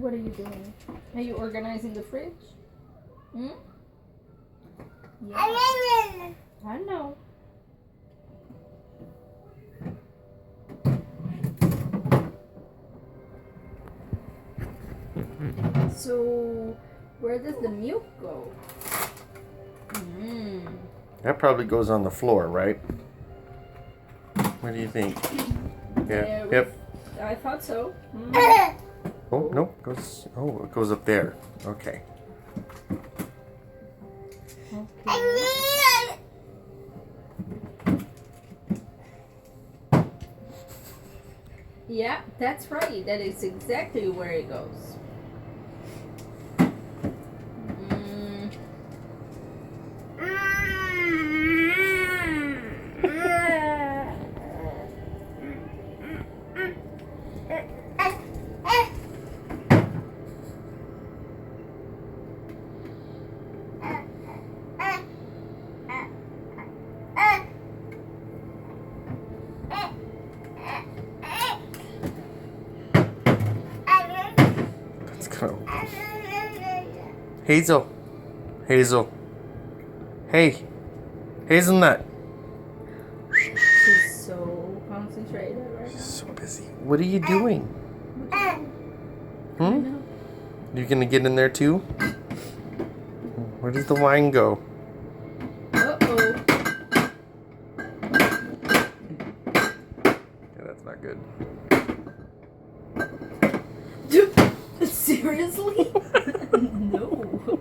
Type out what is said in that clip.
What are you doing? Are you organizing the fridge? Hmm? Yeah. I know. So, where does the milk go? That probably goes on the floor, right? What do you think? Yeah. Yep. I thought so. Oh, no. It goes up there. Okay. Yeah, that's right. That is exactly where it goes. That's kind of... Hazel. Hey. Hazelnut. She's so concentrated right now. She's so busy. What are you doing? You gonna get in there too? Where does the wine go? Uh-oh. Yeah, that's not good.